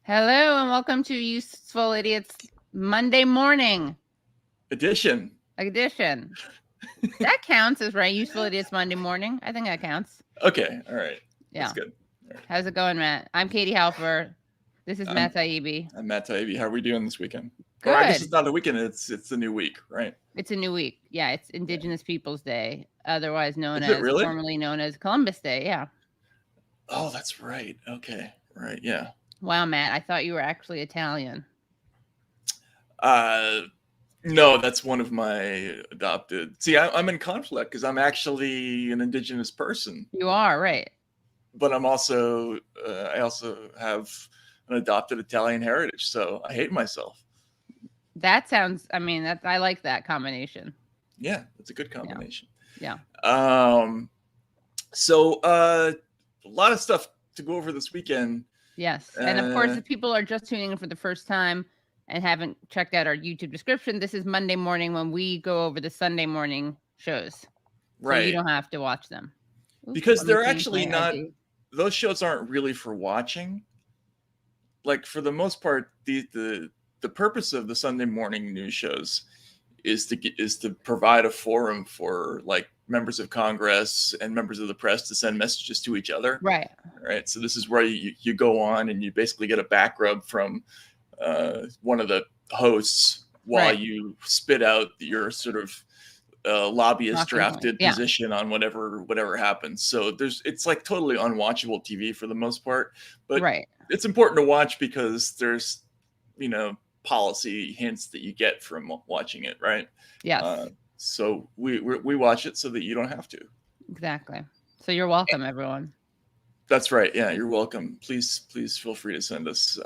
Hello and welcome to Useful Idiots Monday Morning Edition. That counts as right. Useful Idiots Monday Morning. I think that counts. Okay. All right. Yeah. That's good. All right. How's it going, Matt? I'm Katie Halper. This is Matt Taibbi. I'm Matt Taibbi. How are we doing this weekend? Good. Or I guess it's not a weekend. It's the new week, right? It's a new week. Yeah, it's Indigenous Peoples Day, otherwise known Is it as really? formerly known as Columbus Day. Yeah. Oh, that's right. Okay. Right. Yeah. Wow, Matt, I thought you were actually Italian. No, that's one of my adopted. See, I'm in conflict because I'm actually an Indigenous person. You are, right? But I'm also I also have an adopted Italian heritage, so I hate myself. That sounds. I mean, I like that combination. Yeah, it's a good combination. Yeah. So a lot of stuff to go over this weekend. Yes, and of course, if people are just tuning in for the first time and haven't checked out our YouTube description, this is Monday morning when we go over the Sunday morning shows. Right. So you don't have to watch them. Because they're actually not, those shows aren't really for watching. Like, for the most part, the purpose of the Sunday morning news shows is to provide a forum for, like, members of Congress and members of the press to send messages to each other. Right. Right. So this is where you go on and you basically get a back rub from one of the hosts while you spit out your sort of lobbyist drafted position on whatever happens. So it's like totally unwatchable TV for the most part, but it's important to watch because there's, policy hints that you get from watching it. Right. Yes. So we watch it so that you don't have to. Exactly. So you're welcome, everyone. That's right. Yeah, you're welcome. Please feel free to send us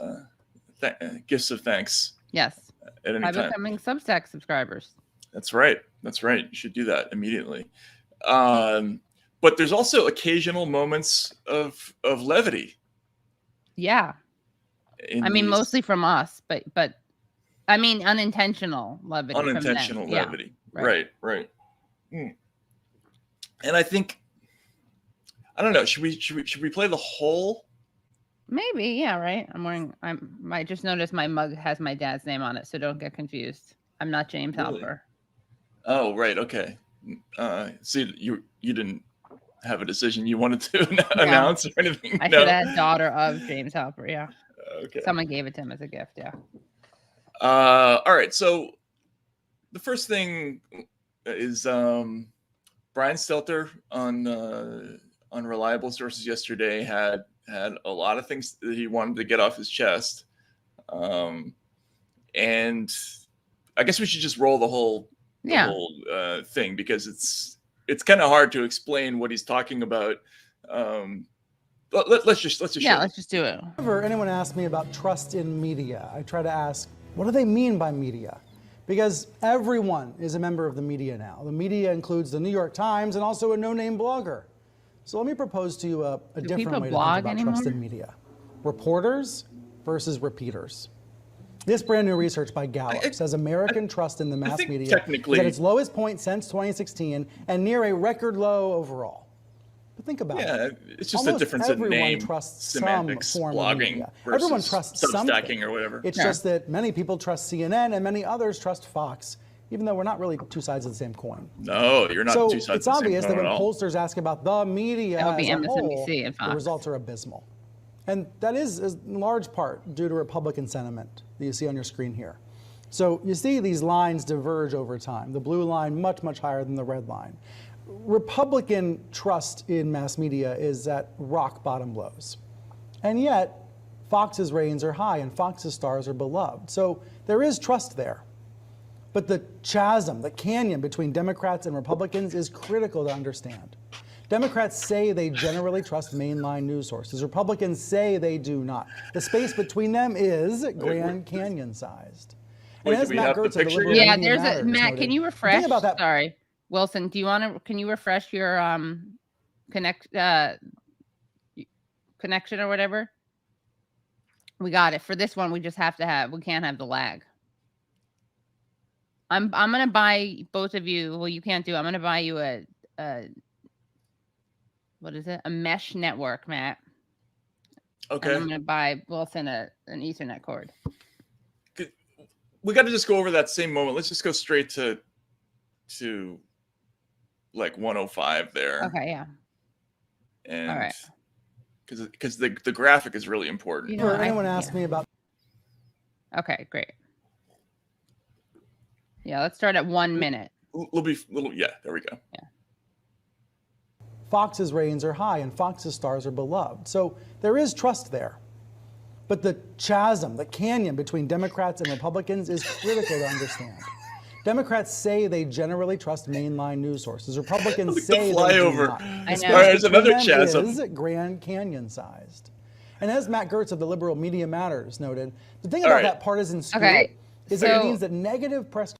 gifts of thanks. Yes. At any time. By becoming Substack subscribers. That's right. You should do that immediately. But there's also occasional moments of levity. Yeah. I mean, mostly from us, but I mean, unintentional levity. Unintentional levity. Yeah. Right. And I think, I don't know. Should we play the whole? Maybe, yeah, right. I just noticed my mug has my dad's name on it, so don't get confused. I'm not James Halper. Oh, right. Okay. See, you didn't have a decision you wanted to announce or anything. I said that daughter of James Halper. Yeah. Okay. Someone gave it to him as a gift. Yeah. All right. So the first thing is Brian Stelter on Reliable Sources yesterday had a lot of things that he wanted to get off his chest, and I guess we should just roll the whole thing because it's kind of hard to explain what he's talking about. Let's just do it. Whenever anyone asks me about trust in media, I try to ask, what do they mean by media? Because everyone is a member of the media now. The media includes the New York Times and also a no-name blogger. So let me propose to you a different way to think about trust in media. Reporters versus repeaters. This brand new research by Gallup says American trust in the mass media is at its lowest point since 2016 and near a record low overall. But think about it. Yeah, it's just a difference in name, semantics, blogging versus everyone trusts Substacking or whatever. It's just that many people trust CNN and many others trust Fox, even though we're not really two sides of the same coin. No, you're not two sides of the same coin. So it's obvious that when pollsters ask about the media as a whole, and Fox. The results are abysmal. And that is in large part due to Republican sentiment that you see on your screen here. So you see these lines diverge over time. The blue line much, much higher than the red line. Republican trust in mass media is at rock bottom lows. And yet, Fox's ratings are high and Fox's stars are beloved. So there is trust there. But the chasm, the canyon between Democrats and Republicans is critical to understand. Democrats say they generally trust mainline news sources. Republicans say they do not. The space between them is Grand Canyon-sized. And as Matt Gertz of the Liberal Media Matters Matt, can you refresh? Sorry, Wilson, can you refresh your connection or whatever? We got it. For this one, we just have to we can't have the lag. I'm gonna buy both of you. Well, you can't do. I'm gonna buy you a what is it? A mesh network, Matt. Okay. And I'm going to buy Wilson an Ethernet cord. We got to just go over that same moment. Let's just go straight to like 105 there. Okay, yeah. And all right. Because the graphic is really important. You know, anyone asked me about. Okay, great. Yeah, let's start at 1 minute. Yeah, there we go. Yeah. Fox's ratings are high and Fox's stars are beloved. So there is trust there. But the chasm, the canyon between Democrats and Republicans is critical to understand. Democrats say they generally trust mainline news sources. Republicans say they do not. I know. There's another chasm. Is Grand Canyon sized. And as Matt Gertz of the liberal Media Matters noted, the thing about that partisan spirit is that it means that negative press.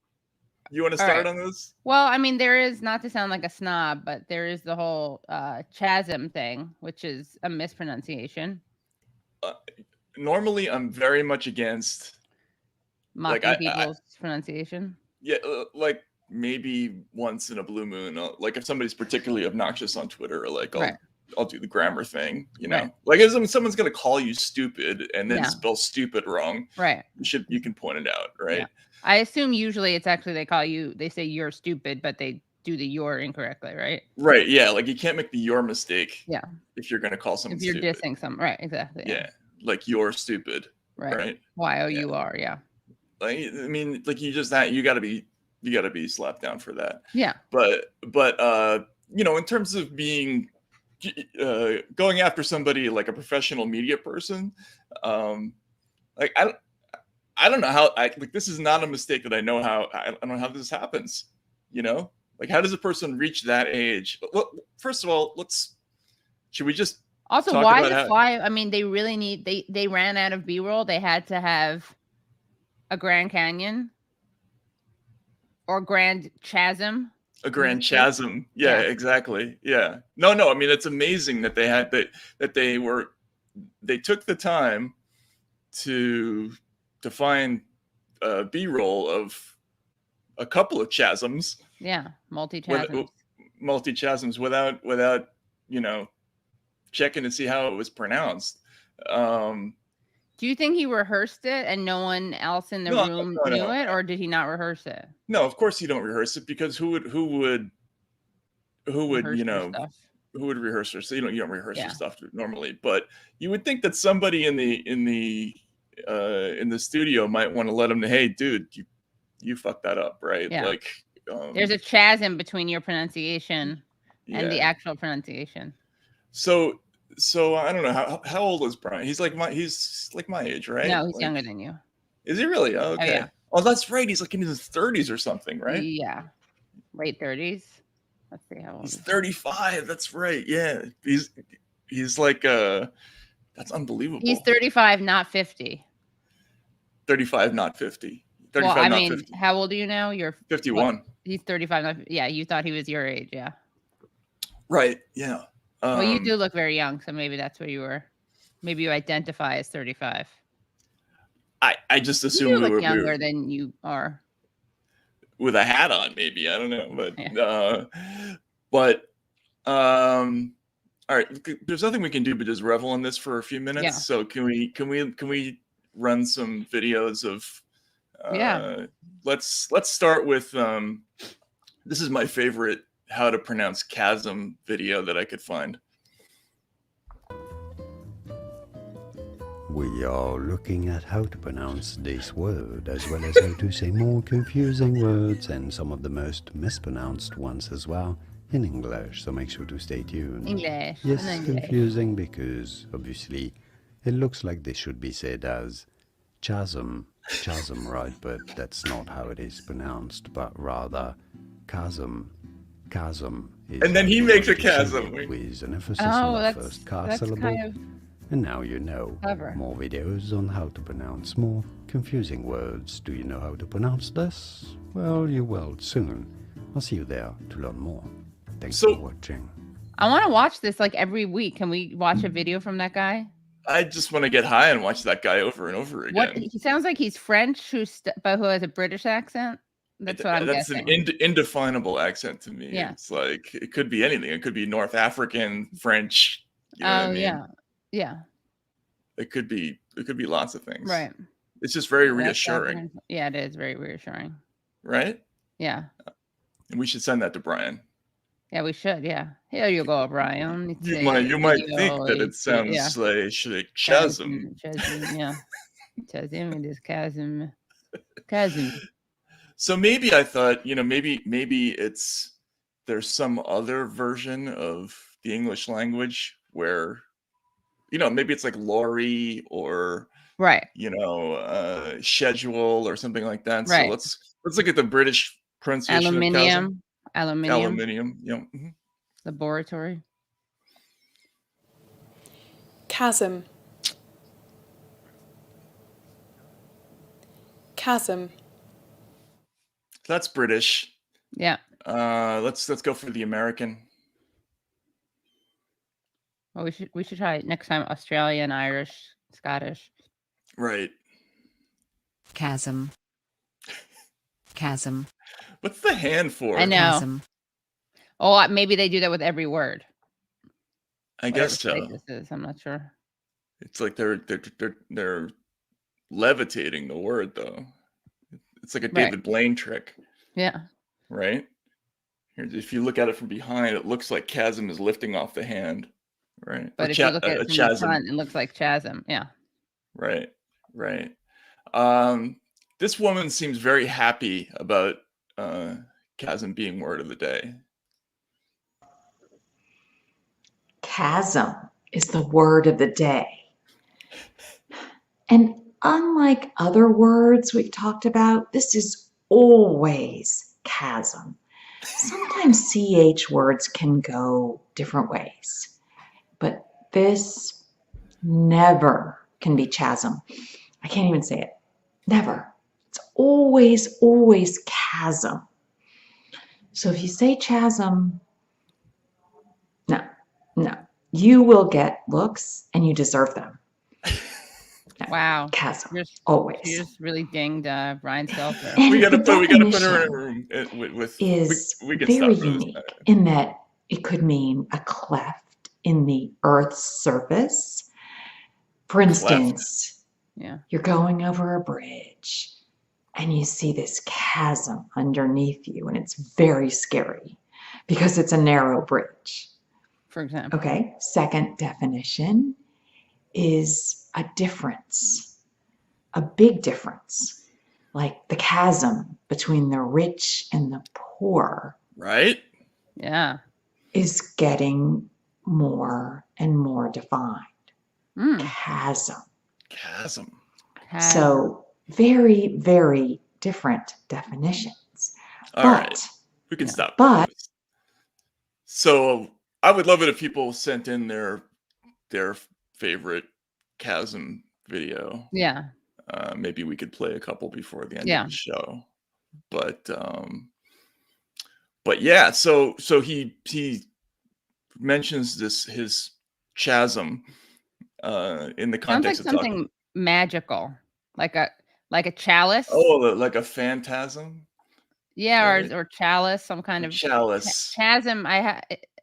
You want to start on this? Well, I mean, there is, not to sound like a snob, but there is the whole chasm thing, which is a mispronunciation. Normally, I'm very much against mocking people's pronunciation. Yeah, like maybe once in a blue moon, like if somebody's particularly obnoxious on Twitter, like I'll do the grammar thing, you know. Like if someone's gonna call you stupid and then spell stupid wrong, you can point it out, right? Yeah. I assume usually it's actually they say you're stupid, but they do the you're incorrectly, right? Right. Yeah. Like you can't make the your mistake. Yeah. If you're gonna call someone if you're stupid. dissing someone, right? Exactly. Yeah. Like you're stupid. Right. Y-O-U-R. Yeah. Like I mean, like you gotta be slapped down for that. Yeah. But you know, in terms of being going after somebody like a professional media person, like I don't know how like this is not a mistake that I know how I don't know how this happens, you know? Like how does a person reach that age? Well, first of all, should we just also why I mean they really need they ran out of B-roll. They had to have a Grand Canyon or Grand Chasm. A Grand Chasm. Yeah, exactly. Yeah. No, I mean it's amazing that they had they took the time to find B-roll of a couple of chasms. Yeah, multi-chasms without you know checking to see how it was pronounced. Do you think he rehearsed it and no one else in the room knew it, or did he not rehearse it? No, of course you don't rehearse it because who would you know who would rehearse it? So you don't rehearse your stuff normally, but you would think that somebody in the studio might want to let him know, hey, dude, you fucked that up, right? Yeah. Like there's a chasm between your pronunciation and the actual pronunciation. So I don't know how old is Brian? He's like my age, right? No, he's younger than you. Is he really? Oh, okay. Oh, yeah. Oh, that's right. He's like in his 30s or something, right? Yeah, late 30s. Let's see how old he's 35. That's right. Yeah, he's like that's unbelievable. He's 35, not 50. 35, not 50. 35, well, I not mean, 50. How old are you now? You're 51. What? He's 35. Not, yeah, you thought he was your age. Yeah. Right. Yeah. Well, you do look very young, so maybe that's where you were. Maybe you identify as 35. I just assume you look younger than you are. With a hat on, maybe. I don't know, but all right. There's nothing we can do but just revel in this for a few minutes. Yeah. So can we run some videos of? Let's start with this is my favorite how to pronounce chasm video that I could find. We are looking at how to pronounce this word, as well as how to say more confusing words and some of the most mispronounced ones as well in English, so make sure to stay tuned. English. Yes, confusing because obviously it looks like this should be said as chasm, right, but that's not how it is pronounced, but rather chasm. Is and then he makes a chasm with an emphasis on the first car syllable. And now you know. Clever. More videos on how to pronounce more confusing words. Do you know how to pronounce this? Well, you will soon. I'll see you there to learn more. Thanks for watching. I want to watch this like every week. Can we watch a video from that guy? I just want to get high and watch that guy over and over again. He sounds like he's French, but who has a British accent. That's what I'm guessing. That's an indefinable accent to me. Yeah. It's like it could be anything. It could be North African, French. You know what I mean? Yeah. It could be lots of things. Right. It's just very That's reassuring, yeah, it is very reassuring. right? Yeah. And we should send that to Brian. Yeah, we should. Yeah. Here you go, Brian. It's You might think that it sounds yeah. like chasm. Chasm, yeah. Chasm, it is chasm. Chasm. So maybe I thought, maybe there's some other version of the English language where, maybe it's like lorry or Right. schedule or something like that. So Right. let's look at the British pronunciation of chasm. Aluminium. Yeah. Mhm. Laboratory. Chasm. Chasm. That's British. Yeah. Let's go for the American. Well, we should try it next time. Australian, Irish, Scottish. Right. Chasm. Chasm. What's the hand for? I know. Chasm. Oh, maybe they do that with every word. I guess so. This is, I'm not sure. It's like they're levitating the word though. It's like a David Blaine trick. Yeah. Right? Here, if you look at it from behind, it looks like chasm is lifting off the hand. Right. But if you look at it from the front, it looks like chasm. Yeah. Right. This woman seems very happy about chasm being word of the day. Chasm is the word of the day. And unlike other words we've talked about, this is always chasm. Sometimes CH words can go different ways, but this never can be chasm. I can't even say it. Never. It's always chasm. So if you say chasm, no, you will get looks and you deserve them. No, wow. Chasm. You Always. just really dinged Brian Stelter. We gotta put her in a room with we can very stop unique in that it could mean a cleft in the Earth's surface. For instance, you're going over a bridge and you see this chasm underneath you, and it's very scary because it's a narrow bridge. For example. Okay. Second definition is a difference, a big difference, like the chasm between the rich and the poor. Right? Yeah. Is getting more and more defined. Chasm. So very, very different definitions. All right. We can stop. But so I would love it if people sent in their favorite chasm video. Yeah. Maybe we could play a couple before the end of the show. But yeah, so he mentions his chasm in the context of something magical, like a chalice. Oh, like a phantasm. Yeah, right. or chalice, some kind of chalice. Chasm.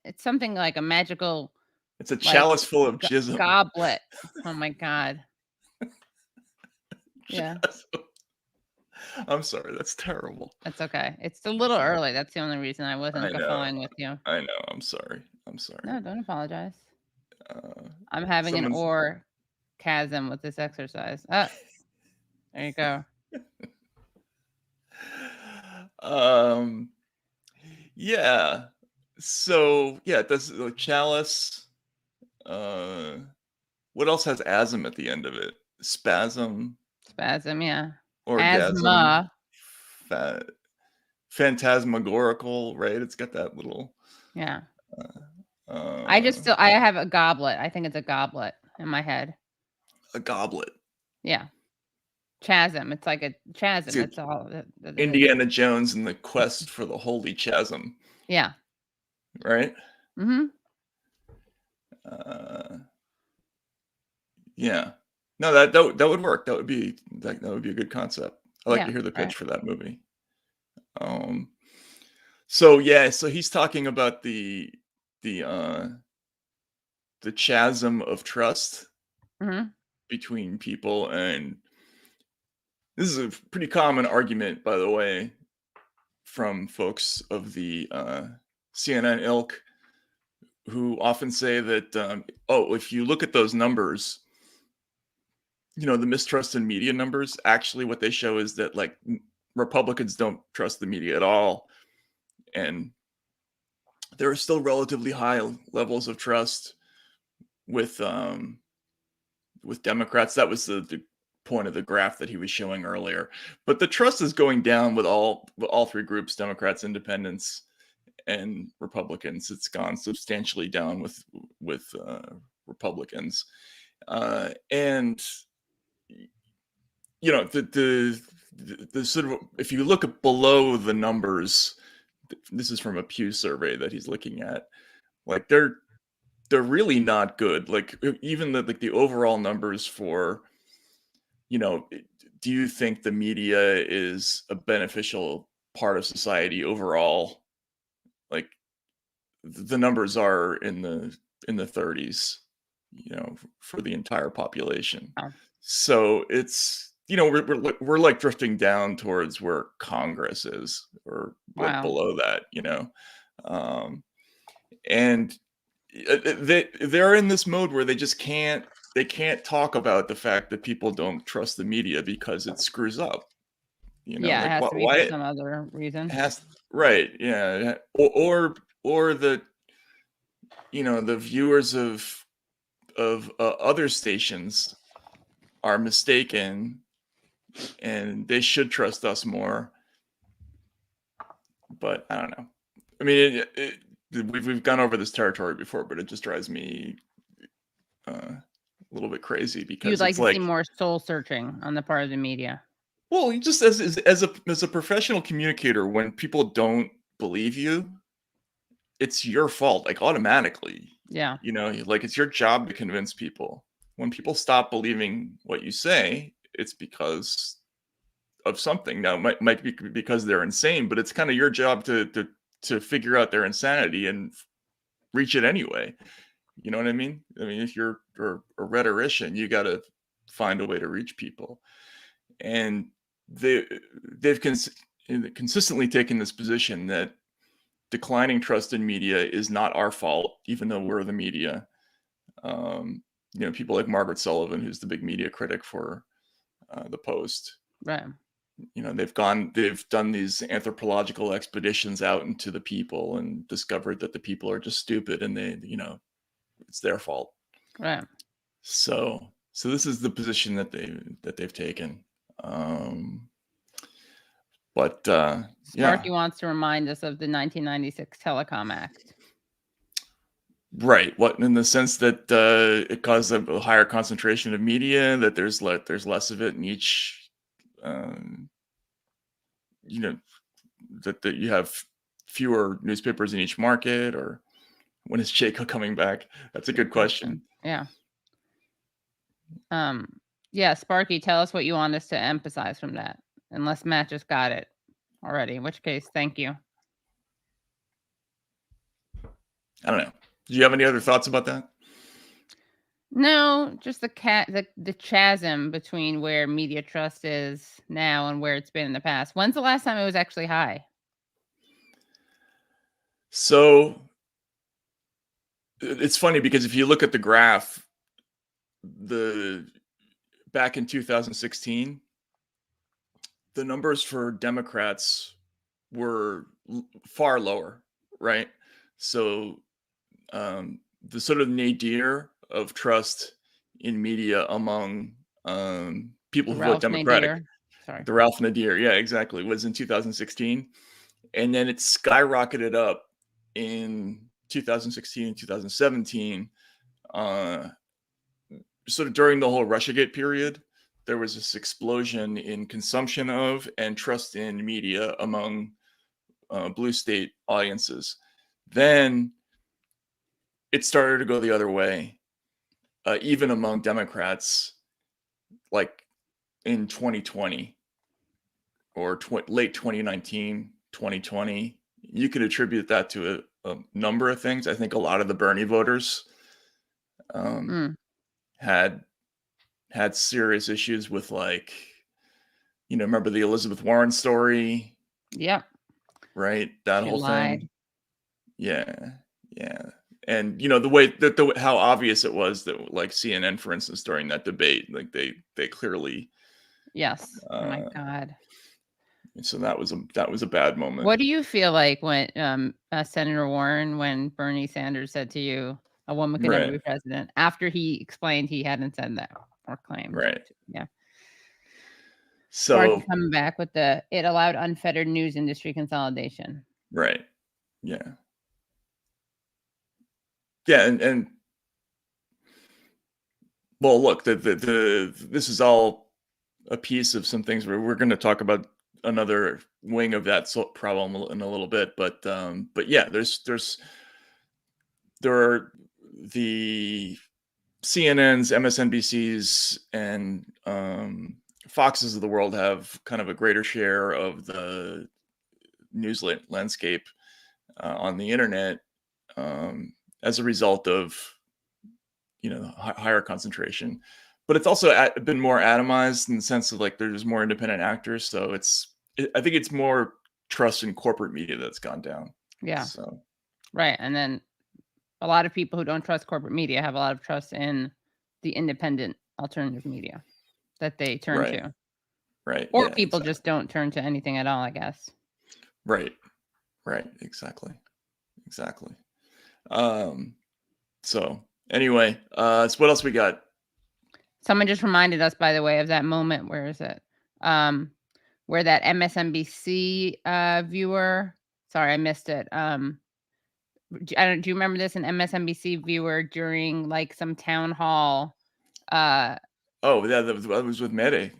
It's something like a magical. It's a chalice full of jism. Goblet. Oh my god. Yeah. I'm sorry, that's terrible. That's okay. It's a little early. That's the only reason I wasn't following with you. I know. I'm sorry. No, don't apologize. I'm having an orgasm with this exercise. Oh, there you go. Yeah. So yeah, that's the chalice. What else has asm at the end of it? Spasm, yeah. Orgasm. Asthma. Phantasmagorical, right? It's got that little. Yeah. I have a goblet. I think it's a goblet in my head. A goblet. Yeah. Chasm. It's like a chasm. That's all. Indiana Jones and the quest for the holy chasm. Yeah. Right? Mm-hmm. Yeah. No, that would work. That would be a good concept. I like to hear the pitch for that movie. So he's talking about the chasm of trust. Mm-hmm. between people. And this is a pretty common argument, by the way, from folks of the CNN ilk, who often say that, oh, if you look at those numbers, the mistrust in media numbers, actually what they show is that like Republicans don't trust the media at all. And there are still relatively high levels of trust with Democrats. That was the point of the graph that he was showing earlier. But the trust is going down with all three groups: Democrats, Independents, and Republicans. It's gone substantially down with Republicans, and the sort of, if you look at below the numbers, this is from a Pew survey that he's looking at, like they're really not good. Like even the overall numbers for, do you think the media is a beneficial part of society overall? Like the numbers are in the 30s, for the entire population. Oh. So it's, we're like drifting down towards where Congress is, or Wow. below that, and they're in this mode where they just can't talk about the fact that people don't trust the media because it screws up. Yeah, it has to be for some other reason. Right, yeah, or the the viewers of other stations are mistaken, and they should trust us more. But I don't know. I mean, we've gone over this territory before, but it just drives me a little bit crazy, because You'd like it's to see more soul searching on the part of the media. Well, you just as a professional communicator, when people don't believe you, it's your fault, like automatically. Yeah. Like it's your job to convince people. When people stop believing what you say, it's because of something. Now, it might be because they're insane, but it's kind of your job to figure out their insanity and reach it anyway. You know what I mean? I mean, if you're a rhetorician, you got to find a way to reach people. And they've consistently taken this position that declining trust in media is not our fault, even though we're the media. People like Margaret Sullivan, who's the big media critic for the Post. Right. They've done these anthropological expeditions out into the people and discovered that the people are just stupid, and it's their fault. Right. So this is the position that they've taken. Sparky wants to remind us of the 1996 Telecom Act. Right. What, in the sense that it caused a higher concentration of media, that there's less of it in each, that you have fewer newspapers in each market, or when is Jacob coming back? That's a good question. Yeah. Yeah, Sparky, tell us what you want us to emphasize from that, unless Matt just got it already, in which case, thank you. I don't know. Do you have any other thoughts about that? No, just the chasm between where media trust is now and where it's been in the past. When's the last time it was actually high? So it's funny, because if you look at the graph, back in 2016, the numbers for Democrats were far lower, right? So the sort of nadir of trust in media among people who vote Democratic, the Ralph Nadir, yeah, exactly, was in 2016. And then it skyrocketed up in 2016 and 2017. Sort of during the whole Russiagate period, there was this explosion in consumption of and trust in media among blue state audiences. Then it started to go the other way, even among Democrats, like in 2020 or late 2019, 2020. You could attribute that to a number of things. I think a lot of the Bernie voters had had serious issues with, like, remember the Elizabeth Warren story, Yep. right? That She whole lied. thing. Yeah. Yeah. And the way that how obvious it was that, like, CNN, for instance, during that debate, like they clearly Yes. Oh my uh God. so that was a bad moment. What do you feel like when Senator Warren, when Bernie Sanders said to you, "A woman can never Right. be president," after he explained he hadn't said that or claimed? Right. Yeah. Started So, coming back with it allowed unfettered news industry consolidation. right. Yeah. Yeah, and well, look, this is all a piece of some things where we're going to talk about another wing of that problem in a little bit, but yeah, there are the CNNs, MSNBCs, and Foxes of the world have kind of a greater share of the news landscape on the internet, as a result of higher concentration. But it's also been more atomized in the sense of, like, there's more independent actors, so I think it's more trust in corporate media that's gone down. Yeah. So Right. And then a lot of people who don't trust corporate media have a lot of trust in the independent alternative media that they turn right, to. right, Or yeah, people exactly. just don't turn to anything at all, I guess. Right, exactly. So anyway, so what else we got? Someone just reminded us, by the way, of that moment. Where is it? Where that MSNBC viewer. Sorry, I missed it. Do you remember this? An MSNBC viewer during like some town hall. Oh, yeah, that was with Mede.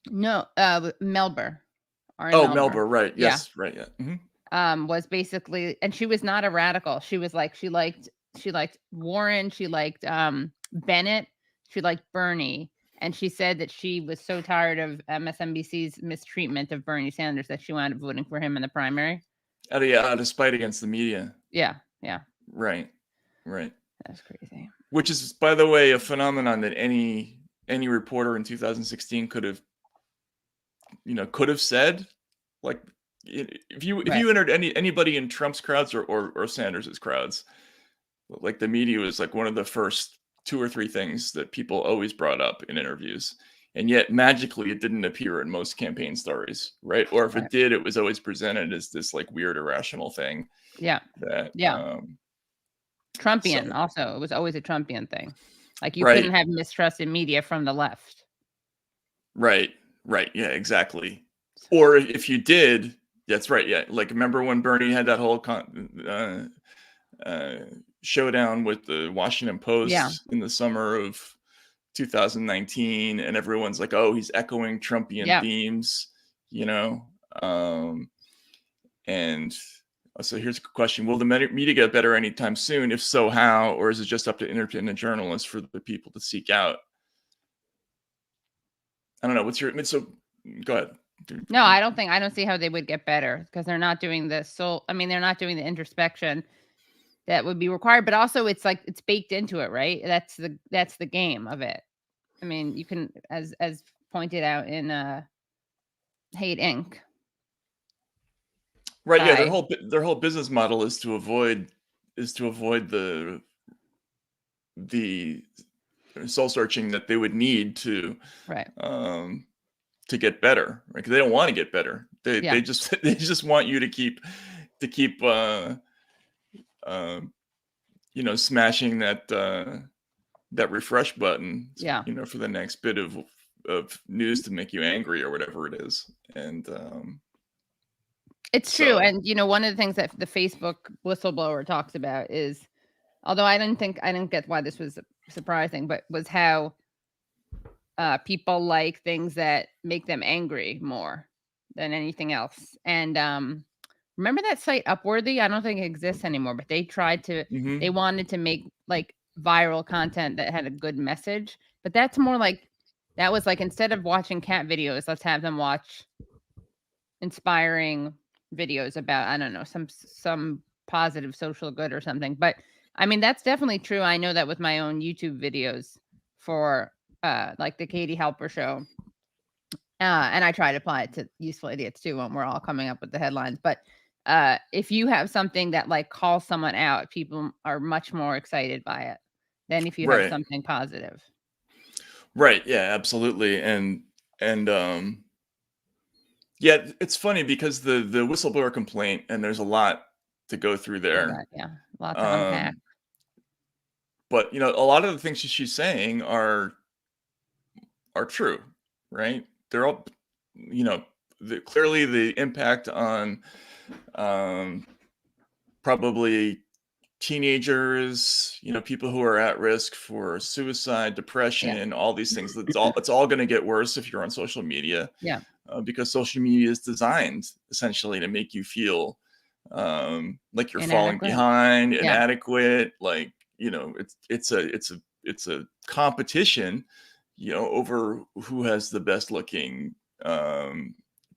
No, Melber. Oh, Melba, right? Yeah. Yes, right. Yeah. Was basically, and she was not a radical. She was like, she liked Warren, she liked Bennett, she liked Bernie, and she said that she was so tired of MSNBC's mistreatment of Bernie Sanders that she wound up voting for him in the primary. Out of spite against the media. Yeah. Right. That's crazy. Which is, by the way, a phenomenon that any reporter in 2016 could have said. Like, if you entered anybody in Trump's crowds or Sanders's crowds, like, the media was like one of the first 2 or 3 things that people always brought up in interviews, and yet magically it didn't appear in most campaign stories, right? Or if it did, it was always presented as this, like, weird irrational thing. Yeah. That Trumpian. So, also, it was always a Trumpian thing. Like, you right. couldn't have mistrust in media from the left. Right. Yeah, exactly. Or if you did, that's right. Yeah. Like, remember when Bernie had that whole showdown with the Washington Post in the summer of 2019, and everyone's like, oh, he's echoing Trumpian themes, and so here's a question: will the media get better anytime soon? If so, how? Or is it just up to independent journalists for the people to seek out? I don't know. So go ahead. No, I don't see how they would get better, because they're not doing this. So, I mean, they're not doing the introspection that would be required, but also it's like, it's baked into it, right? That's the game of it. I mean, you can, as pointed out in Hate Inc. Right. Yeah. Their whole business model is to avoid the soul searching that they would need to get better, right? Because they don't want to get better. They just want you to keep smashing that refresh button, for the next bit of news to make you angry or whatever it is. And it's true. And one of the things that the Facebook whistleblower talks about is, although I didn't get why this was surprising, but was how people like things that make them angry more than anything else. And remember that site Upworthy? I don't think it exists anymore, but they tried to, they wanted to make like viral content that had a good message. But that's more like, that was like, instead of watching cat videos, let's have them watch inspiring videos about, I don't know, some positive social good or something. But I mean, that's definitely true. I know that with my own YouTube videos for like the Katie Halper show. And I try to apply it to Useful Idiots too when we're all coming up with the headlines. But if you have something that like calls someone out, people are much more excited by it than if you have Right. something positive. Right. Yeah, absolutely. And yeah, it's funny because the whistleblower complaint, and there's a lot to go through there. Yeah, a lot to unpack. But a lot of the things she's saying are true, right? They're all, clearly the impact on probably teenagers, people who are at risk for suicide, depression, all these things. It's all going to get worse if you're on social media. Yeah. Because social media is designed essentially to make you feel like you're falling Inadequate. behind, Yeah. inadequate. Like it's a competition, over who has the best looking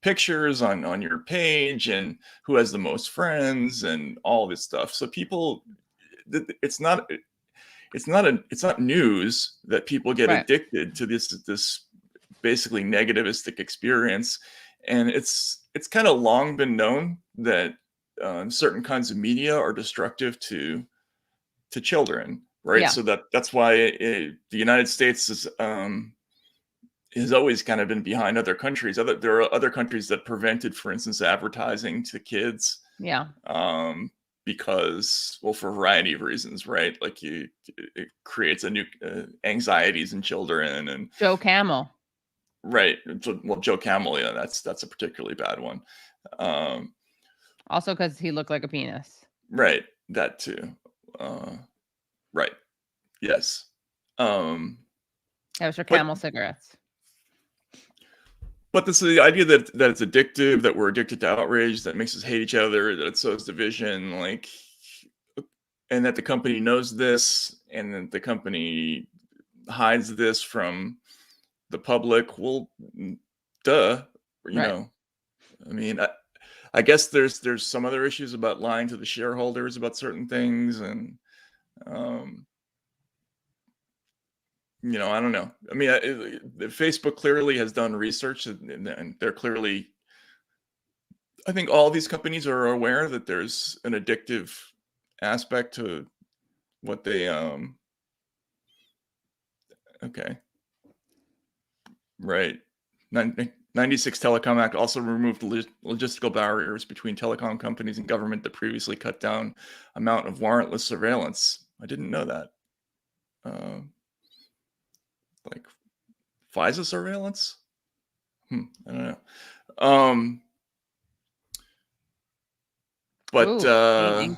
pictures on your page and who has the most friends and all this stuff. So people, it's not news that people get addicted to this basically negativistic experience. And it's kind of long been known that certain kinds of media are destructive to children, right? Yeah. So that's why the United States has always kind of been behind other countries. There are other countries that prevented, for instance, advertising to kids. Yeah. Because, well, for a variety of reasons, right? Like it creates a new anxieties in children. And Joe Camel. Right. Well, Joe Camel, yeah, that's a particularly bad one. Also because he looked like a penis. Right. That too. Right. Yes. That was for Camel cigarettes. But this is the idea that it's addictive, that we're addicted to outrage, that makes us hate each other, that it sows division, and that the company knows this, and that the company hides this from the public. Well, duh, you know. I mean, I guess there's some other issues about lying to the shareholders about certain things, and I don't know. I mean, Facebook clearly has done research, and they're clearly, I think all these companies are aware that there's an addictive aspect to what they, okay. Right. 96 Telecom Act also removed logistical barriers between telecom companies and government that previously cut down amount of warrantless surveillance. I didn't know that. Like FISA surveillance? I don't know. But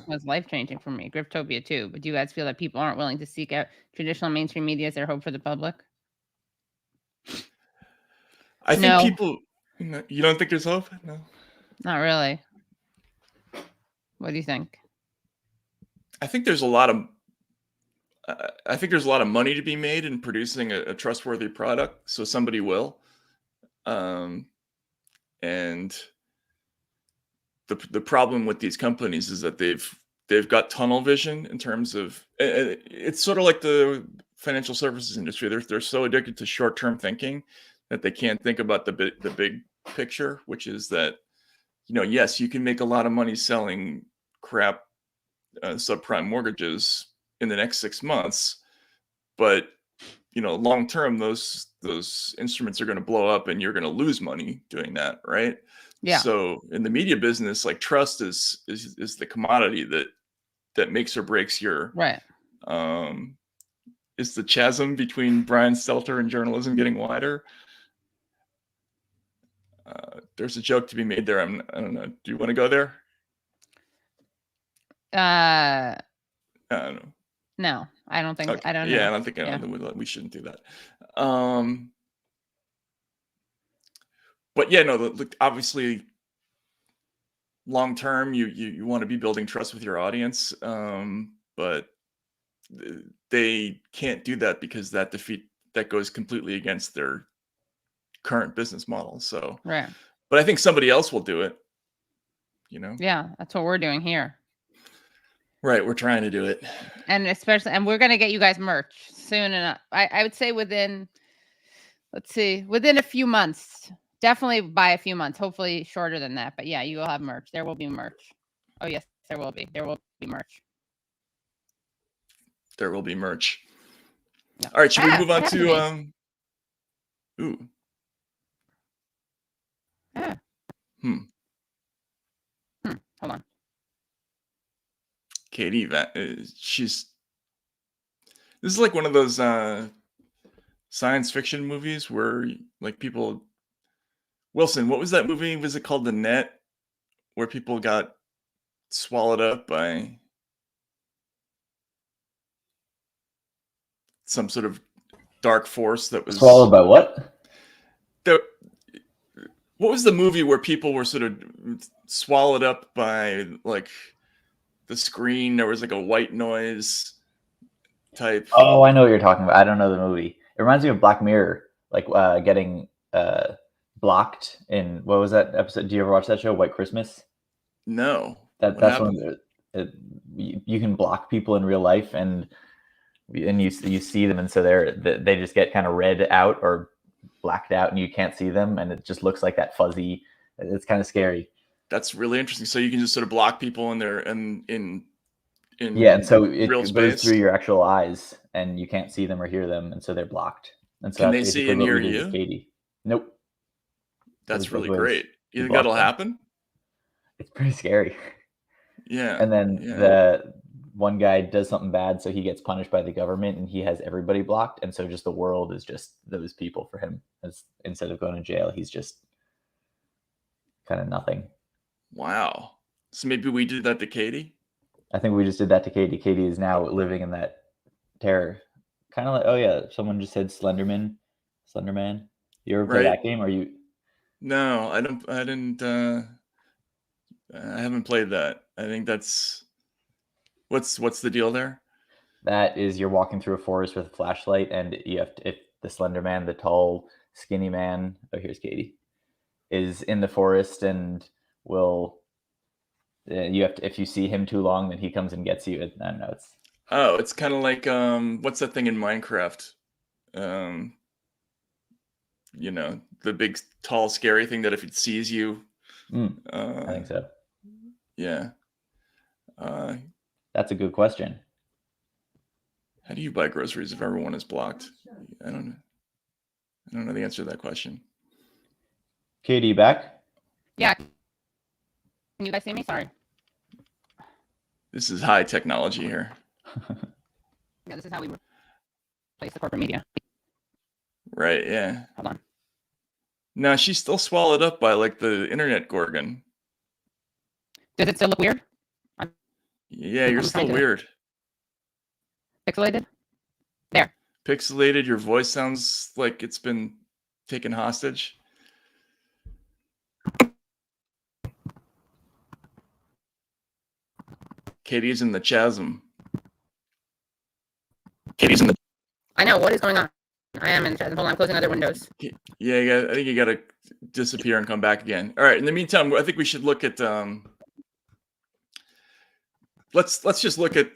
was life-changing for me. Griftopia too. But do you guys feel that people aren't willing to seek out traditional mainstream media as their hope for the public? I think people, you don't think there's hope? No, not really. What do you think? I think there's a lot of money to be made in producing a trustworthy product, so somebody will. And the problem with these companies is that they've got tunnel vision in terms of, it's sort of like the financial services industry. They're so addicted to short-term thinking that they can't think about the big picture, which is that, yes, you can make a lot of money selling crap subprime mortgages in the next 6 months, but long term those instruments are going to blow up and you're going to lose money doing that, right? Yeah. So in the media business, like, trust is the commodity that makes or breaks your right. Is the chasm between Brian Stelter and journalism getting wider? There's a joke to be made there. I don't know. Do you want to go there? I don't know. No, I don't think. Okay. I don't know. Yeah, I don't think we shouldn't do that. But yeah, no. Look, obviously, long term, you want to be building trust with your audience, but they can't do that because that goes completely against their current business model. So, right. But I think somebody else will do it. Yeah, that's what we're doing here. Right, we're trying to do it, and we're gonna get you guys merch soon enough. I would say within let's see, within a few months. Definitely by a few months. Hopefully shorter than that. But yeah, you will have merch. There will be merch. Oh yes, there will be. There will be merch. There will be merch. No. All right, should we move on what happened to ooh. Ah, hold on. Katie, this is like one of those science fiction movies where like people. Wilson, what was that movie? Was it called The Net, where people got swallowed up by some sort of dark force that was Swallowed by what? What was the movie where people were sort of swallowed up by like the screen? There was like a white noise type. Oh, I know what you're talking about. I don't know the movie. It reminds me of Black Mirror, like getting blocked in, what was that episode? Do you ever watch that show, White Christmas? No. That's when you can block people in real life, and you see them, and so they just get kind of read out or blacked out, and you can't see them, and it just looks like that fuzzy. It's kind of scary. That's really interesting. So you can just sort of block people in there and in yeah, and so it real goes space through your actual eyes, and you can't see them or hear them, and so they're blocked. And so can that's they see basically and what hear we did you? with Katie. Nope. That's really great. You think that'll happen? It's pretty scary. Yeah. And then yeah. the one guy does something bad, so he gets punished by the government, and he has everybody blocked, and so just the world is just those people for him. Instead of going to jail, he's just kind of nothing. Wow. So maybe we did that to Katie? I think we just did that to Katie. Katie is now living in that terror. Kind of like, oh yeah, someone just said Slenderman. You ever play that game? Or you? No, I didn't. I haven't played that. I think that's what's the deal there? That is, you're walking through a forest with a flashlight, and you have to, if the Slender Man, the tall, skinny man, oh, here's Katie, is in the forest and will, you have to, if you see him too long, then he comes and gets you. I don't know. It's kind of like what's that thing in Minecraft? You know, the big, tall, scary thing that if it sees you, I think so. Yeah. That's a good question. How do you buy groceries if everyone is blocked? I don't know the answer to that question. Katie, you back? Yeah. Can you guys see me? Sorry. This is high technology here. Yeah, this is how we replace the corporate media. Right, yeah. Hold on. No, she's still swallowed up by like the internet gorgon. Does it still look weird? Yeah, you're still weird. Pixelated? There. Pixelated, your voice sounds like it's been taken hostage. Katie's in the chasm. I know. What is going on? I am in the chasm. Hold on. I'm closing other windows. Yeah, I think you got to disappear and come back again. All right. In the meantime, I think we should look at. Let's just look at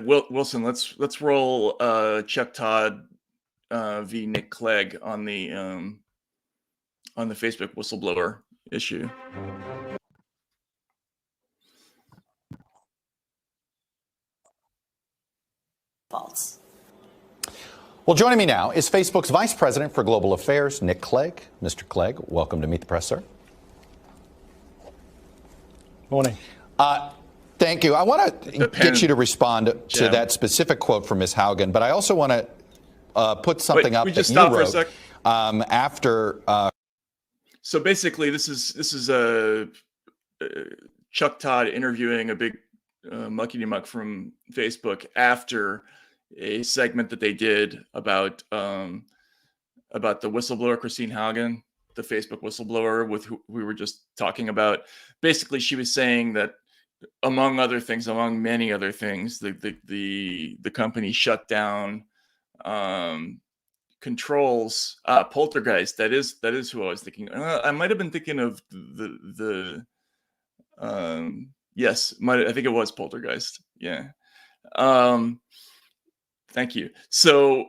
Wilson. Let's roll Chuck Todd v. Nick Clegg on the Facebook whistleblower issue. False. Well, joining me now is Facebook's Vice President for Global Affairs, Nick Clegg. Mr. Clegg, welcome to Meet the Press, sir. Morning. Thank you. I want to get you to respond to that specific quote from Ms. Haugen, but I also want to put something up that you wrote for a sec? After. So basically, this is a Chuck Todd interviewing a big muckety-muck from Facebook after a segment that they did about the whistleblower Christine Haugen, the Facebook whistleblower with who we were just talking about. Basically, she was saying that among many other things, the company shut down controls Poltergeist. That is who I was thinking. I might have been thinking of yes, I think it was Poltergeist. Yeah. Thank you. So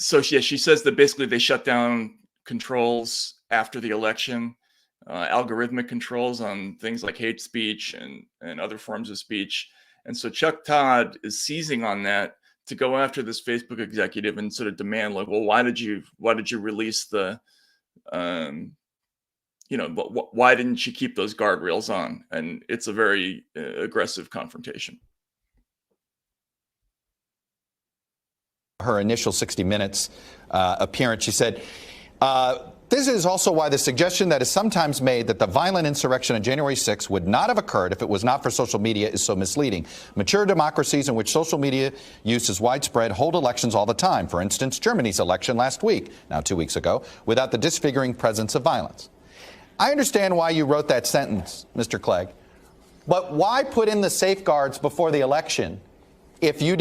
So she says that basically they shut down controls after the election, algorithmic controls on things like hate speech and other forms of speech. And so Chuck Todd is seizing on that to go after this Facebook executive and sort of demand, like, well, why did you release the, why didn't you keep those guardrails on? And it's a very aggressive confrontation. Her initial 60 Minutes appearance, she said, this is also why the suggestion that is sometimes made that the violent insurrection on January 6th would not have occurred if it was not for social media is so misleading. Mature democracies in which social media use is widespread hold elections all the time. For instance, Germany's election last week, now 2 weeks ago, without the disfiguring presence of violence. I understand why you wrote that sentence, Mr. Clegg, but why put in the safeguards before the election if you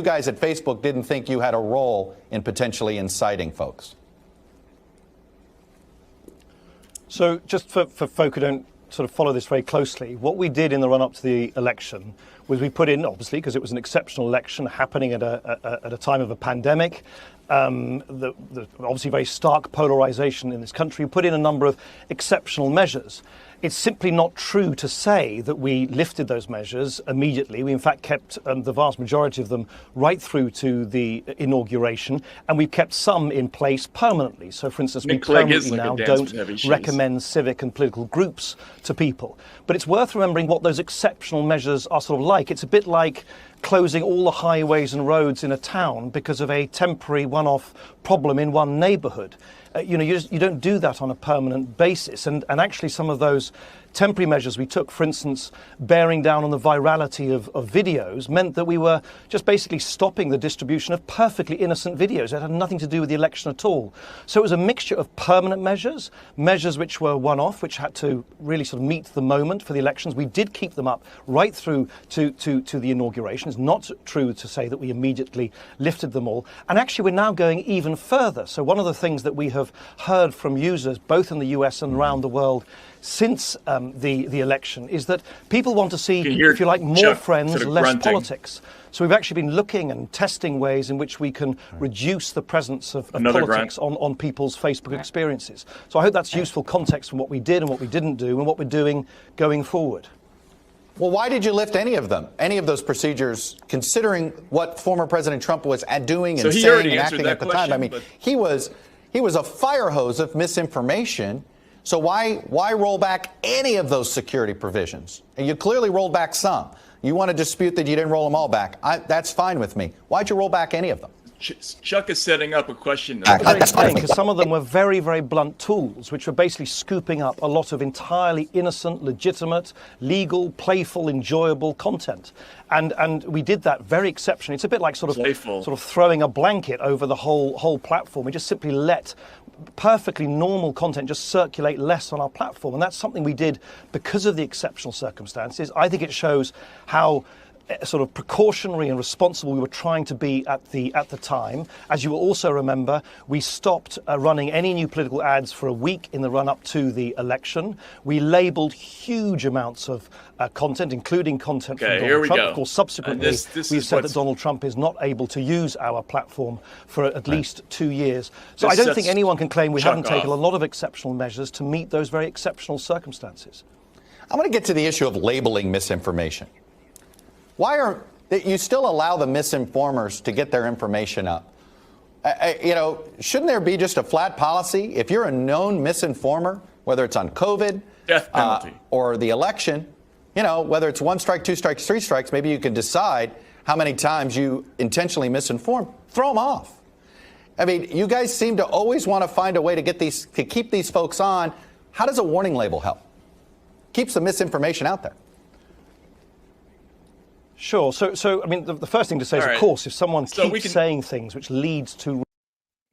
guys at Facebook didn't think you had a role in potentially inciting folks? So just for folk who don't sort of follow this very closely, what we did in the run-up to the election was we put in, obviously, because it was an exceptional election happening at a time of a pandemic, the obviously very stark polarization in this country, we put in a number of exceptional measures. It's simply not true to say that we lifted those measures immediately. We, in fact, kept the vast majority of them right through to the inauguration, and we've kept some in place permanently. So, for instance, we permanently now don't recommend civic and political groups to people. But it's worth remembering what those exceptional measures are sort of like. It's a bit like closing all the highways and roads in a town because of a temporary one-off problem in one neighbourhood. You don't do that on a permanent basis. And actually some of those temporary measures we took, for instance, bearing down on the virality of videos, meant that we were just basically stopping the distribution of perfectly innocent videos. It had nothing to do with the election at all. So it was a mixture of permanent measures, measures which were one-off, which had to really sort of meet the moment for the elections. We did keep them up right through to the inauguration. It's not true to say that we immediately lifted them all. And actually, we're now going even further. So one of the things that we have heard from users, both in the US and around the world, since the election is that people want to see, if you like, more friends, sort of less grunting. Politics. So we've actually been looking and testing ways in which we can reduce the presence of politics on people's Facebook experiences. So I hope that's useful context from what we did and what we didn't do and what we're doing going forward. Well, why did you lift any of them, any of those procedures, considering what former President Trump was doing and saying and acting at the time? I mean, he was a fire hose of misinformation. So why roll back any of those security provisions? And you clearly rolled back some. You want to dispute that you didn't roll them all back. That's fine with me. Why'd you roll back any of them? Chuck is setting up a question. Because some of them were very, very blunt tools, which were basically scooping up a lot of entirely innocent, legitimate, legal, playful, enjoyable content. And we did that very exceptionally. It's a bit like sort of throwing a blanket over the whole platform. We just simply let perfectly normal content just circulate less on our platform. And that's something we did because of the exceptional circumstances. I think it shows how sort of precautionary and responsible we were trying to be at the time. As you will also remember, we stopped running any new political ads for a week in the run-up to the election. We labelled huge amounts of content, including content from Donald Trump. Of course, subsequently, we've said that Donald Trump is not able to use our platform for at least 2 years. So I don't think anyone can claim we haven't taken a lot of exceptional measures to meet those very exceptional circumstances. I want to get to the issue of labeling misinformation. Why are you still allow the misinformers to get their information up? Shouldn't there be just a flat policy? If you're a known misinformer, whether it's on COVID, death penalty, or the election, whether it's 1 strike, 2 strikes, 3 strikes, maybe you can decide how many times you intentionally misinform. Throw them off. I mean, you guys seem to always want to find a way to keep these folks on. How does a warning label help? Keeps the misinformation out there. Sure. So I mean, the first thing to say is, of course, if someone keeps saying things which leads to...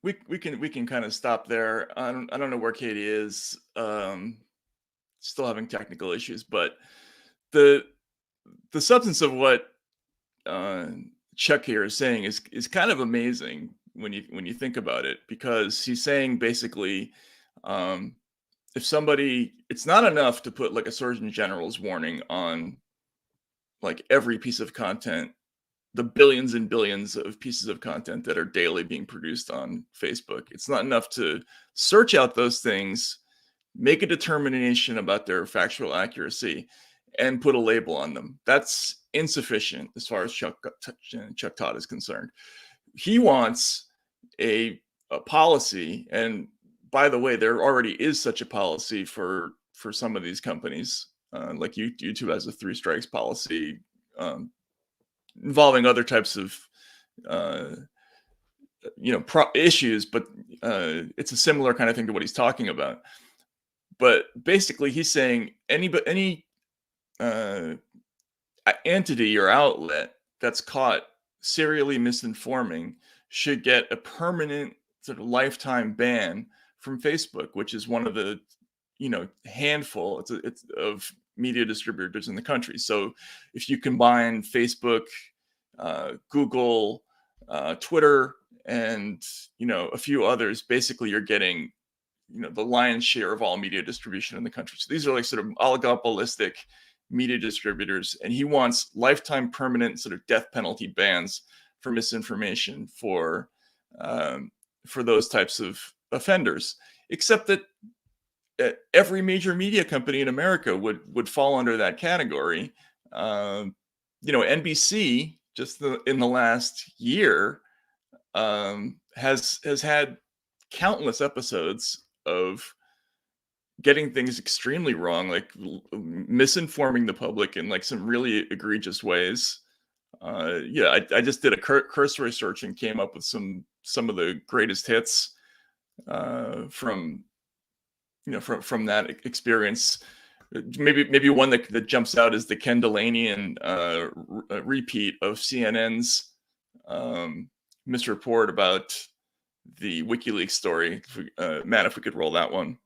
We can kind of stop there. I don't know where Katie is. Still having technical issues, but the substance of what Chuck here is saying is kind of amazing when you think about it, because he's saying basically, if somebody, it's not enough to put like a Surgeon General's warning on like every piece of content the billions and billions of pieces of content that are daily being produced on Facebook. It's not enough to search out those things, make a determination about their factual accuracy, and put a label on them. That's insufficient as far as Chuck Todd is concerned. He wants a policy, and by the way, there already is such a policy for some of these companies, like YouTube has a 3 strikes policy involving other types of issues, but it's a similar kind of thing to what he's talking about. But basically, he's saying any entity or outlet that's caught serially misinforming should get a permanent sort of lifetime ban from Facebook, which is one of the handful of media distributors in the country. So if you combine Facebook, Google, Twitter, and a few others, basically you're getting the lion's share of all media distribution in the country. So these are like sort of oligopolistic media distributors, and he wants lifetime permanent sort of death penalty bans for misinformation for those types of offenders. Except that every major media company in America would fall under that category. NBC just in the last year has had countless episodes of getting things extremely wrong, like misinforming the public in like some really egregious ways. I just did a cursory search and came up with some of the greatest hits from that experience. Maybe one that jumps out is the Ken Delanian repeat of CNN's misreport about the WikiLeaks story. Matt, if we could roll that one.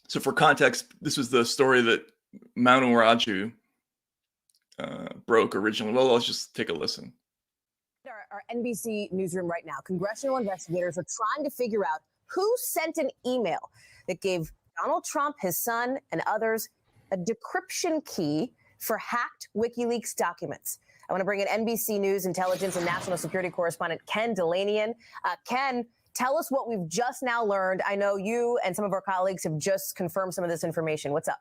So for context, this was the story that Manu Raju broke originally. Well, let's just take a listen. Our NBC newsroom right now, congressional investigators are trying to figure out who sent an email that gave Donald Trump, his son, and others a decryption key for hacked WikiLeaks documents. I want to bring in NBC News intelligence and national security correspondent Ken Delanian. Ken, tell us what we've just now learned. I know you and some of our colleagues have just confirmed some of this information. What's up?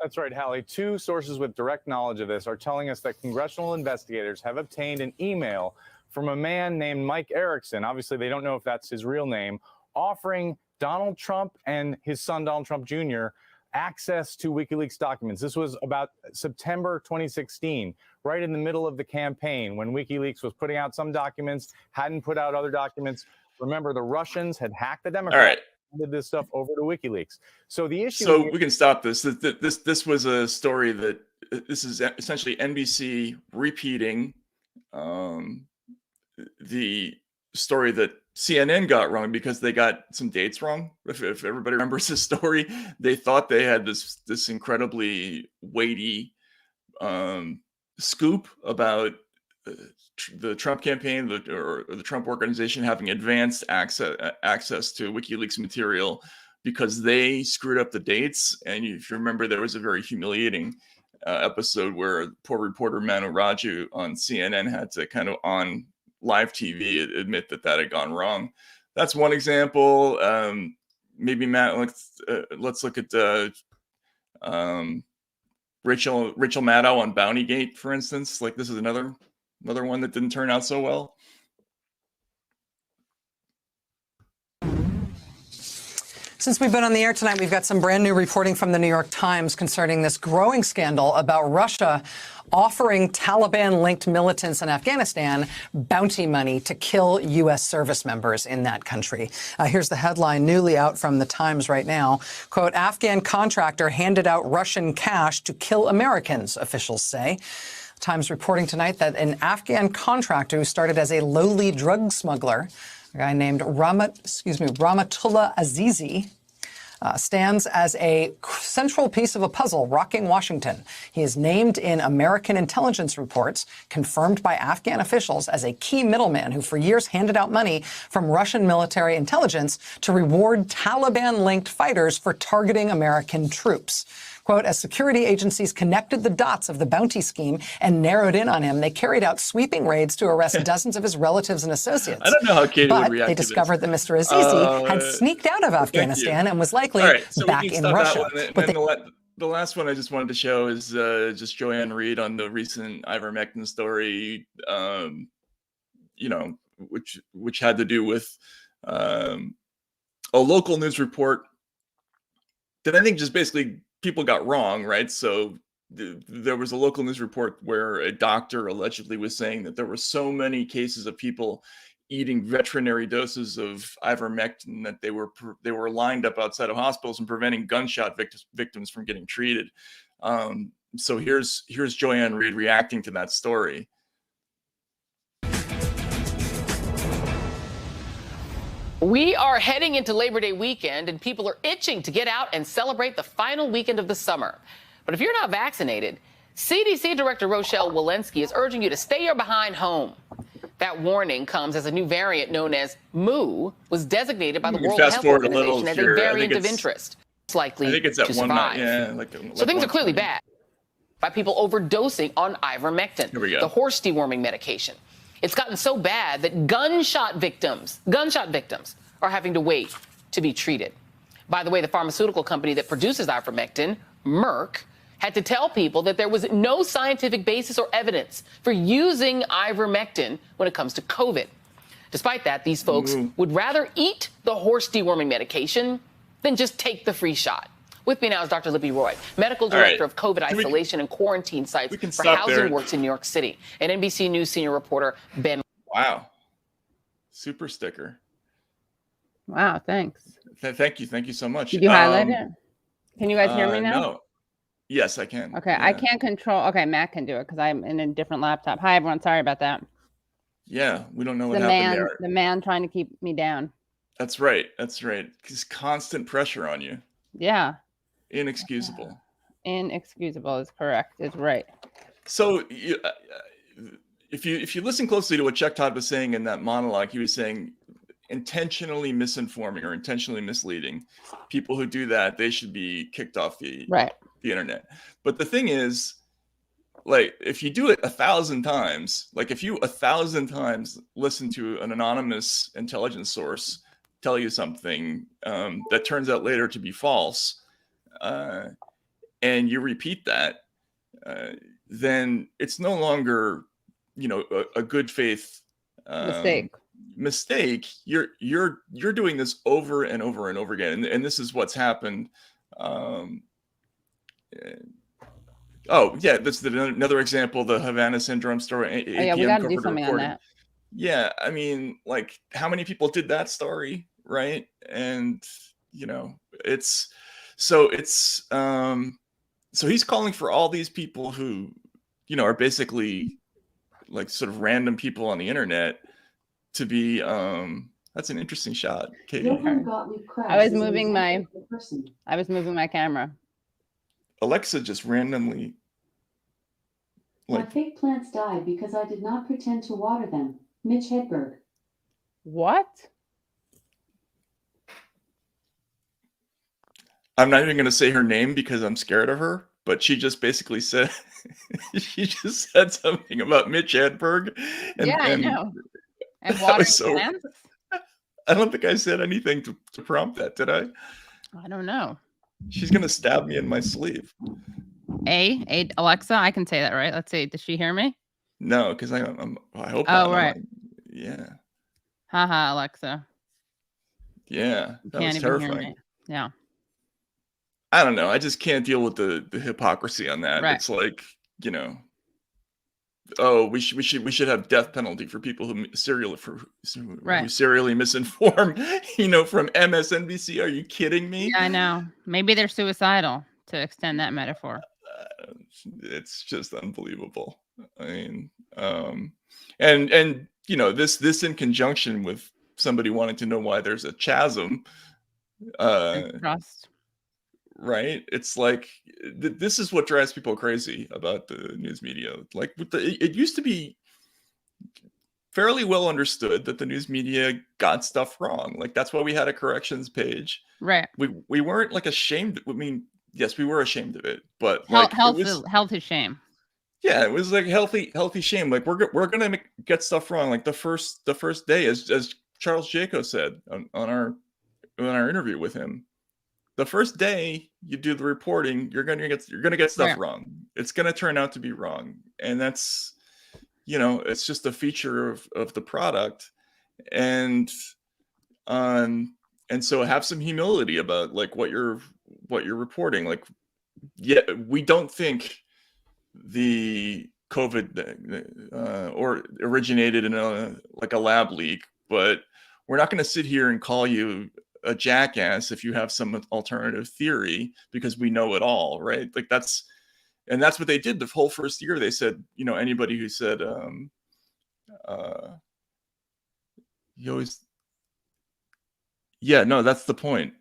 That's right, Hallie. 2 sources with direct knowledge of this are telling us that congressional investigators have obtained an email from a man named Mike Erickson. Obviously, they don't know if that's his real name, offering Donald Trump and his son, Donald Trump Jr., access to WikiLeaks documents. This was about September 2016, right in the middle of the campaign when WikiLeaks was putting out some documents, hadn't put out other documents. Remember, the Russians had hacked the Democrats. All right. Did this stuff over to WikiLeaks. So the issue. So we can stop this. This was a story that this is essentially NBC repeating the story that CNN got wrong because they got some dates wrong. If everybody remembers this story, they thought they had this incredibly weighty scoop about the Trump campaign or the Trump organization having advanced access to WikiLeaks material because they screwed up the dates. And if you remember, there was a very humiliating episode where poor reporter Manu Raju on CNN had to kind of on live TV admit that had gone wrong. That's one example. Maybe Matt, let's look at Rachel Maddow on Bountygate, for instance. Like this is another one that didn't turn out so well. Since we've been on the air tonight, we've got some brand new reporting from the New York Times concerning this growing scandal about Russia offering Taliban-linked militants in Afghanistan bounty money to kill U.S. service members in that country. Here's the headline newly out from the Times right now. Quote, Afghan contractor handed out Russian cash to kill Americans, officials say. Times reporting tonight that an Afghan contractor who started as a lowly drug smuggler, a guy named Rahmatullah Azizi, stands as a central piece of a puzzle rocking Washington. He is named in American intelligence reports, confirmed by Afghan officials as a key middleman who for years handed out money from Russian military intelligence to reward Taliban-linked fighters for targeting American troops. Quote, as security agencies connected the dots of the bounty scheme and narrowed in on him, they carried out sweeping raids to arrest dozens of his relatives and associates. I don't know how Katie would But react they to this. discovered that Mr. Azizi had sneaked out of Afghanistan and was likely All right, so back we can in stop Russia. That one. And But then the last one I just wanted to show is just Joanne Reed on the recent ivermectin story, you know, which had to do with a local news report that I think just basically people got wrong, right? So there was a local news report where a doctor allegedly was saying that there were so many cases of people eating veterinary doses of ivermectin that they were lined up outside of hospitals and preventing gunshot victims from getting treated. So here's Joanne Reed reacting to that story. We are heading into Labor Day weekend, and people are itching to get out and celebrate the final weekend of the summer. But if you're not vaccinated, CDC Director Rochelle Walensky is urging you to stay your behind home. That warning comes as a new variant known as Mu was designated by the World Health Organization as a variant of interest. It's likely to survive. So things are clearly bad by people overdosing on ivermectin, the horse deworming medication. It's gotten so bad that gunshot victims are having to wait to be treated. By the way, the pharmaceutical company that produces ivermectin, Merck, had to tell people that there was no scientific basis or evidence for using ivermectin when it comes to COVID. Despite that, these folks would rather eat the horse deworming medication than just take the free shot. With me now is Dr. Libby Roy, medical director of COVID isolation and quarantine sites for Housing Works in New York City, and NBC News senior reporter Ben. Wow. Super sticker. Wow, thanks. Thank you so much. Did you highlight it? Can you guys hear me now? No. Yes, I can. Okay, yeah. I can't control. Okay, Matt can do it because I'm in a different laptop. Hi, everyone. Sorry about that. Yeah, we don't know what happened there. The man trying to keep me down. That's right. Just constant pressure on you. Yeah. Inexcusable. Inexcusable is correct. It's right. So if you listen closely to what Chuck Todd was saying in that monologue, he was saying intentionally misinforming or intentionally misleading. People who do that, they should be kicked off the internet. But the thing is, like, if you do it 1,000 times, like if you 1,000 times listen to an anonymous intelligence source tell you something that turns out later to be false, and you repeat that, then it's no longer, a good faith mistake. You're doing this over and over and over again, and this is what's happened. That's another example, the Havana syndrome story. We got to do something on that. Yeah, I mean, like, how many people did that story, right? And so he's calling for all these people who, are basically like sort of random people on the internet to be. That's an interesting shot, Katie. I was moving my camera. Alexa just randomly. My fake plants died because I did not pretend to water them. Mitch Hedberg. What? I'm not even going to say her name because I'm scared of her, but she just basically said, something about Mitch Hedberg. I know. And watering plants? I don't think I said anything to prompt that, did I? I don't know. She's going to stab me in my sleeve. Alexa, I can say that, right? Let's see. Does she hear me? No, because I hope. Oh, right. Yeah. Haha, Alexa. Yeah, that was terrifying. Yeah. I don't know. I just can't deal with the hypocrisy on that. Right. It's like, we should have death penalty for people who serially misinform. From MSNBC. Are you kidding me? Yeah, I know. Maybe they're suicidal, to extend that metaphor. It's just unbelievable. I mean, and this in conjunction with somebody wanting to know why there's a chasm. Trust. Right? It's like this is what drives people crazy about the news media. Like it used to be fairly well understood that the news media got stuff wrong. Like that's why we had a corrections page. Right. We weren't like ashamed. I mean, yes, we were ashamed of it, but Health, like it was, health is shame. yeah, it was like healthy shame. Like we're gonna get stuff wrong. Like the first day, as Charles Jaco said on our interview with him, the first day you do the reporting, you're gonna get stuff Right. wrong. It's gonna turn out to be wrong, and that's, you know, it's just a feature of the product, and so have some humility about like what you're reporting. Like, yeah, we don't think the COVID or originated in a lab leak, but we're not going to sit here and call you a jackass if you have some alternative theory because we know it all, right? Like that's what they did the whole first year. They said, you know, anybody who said you always, yeah, no, that's the point.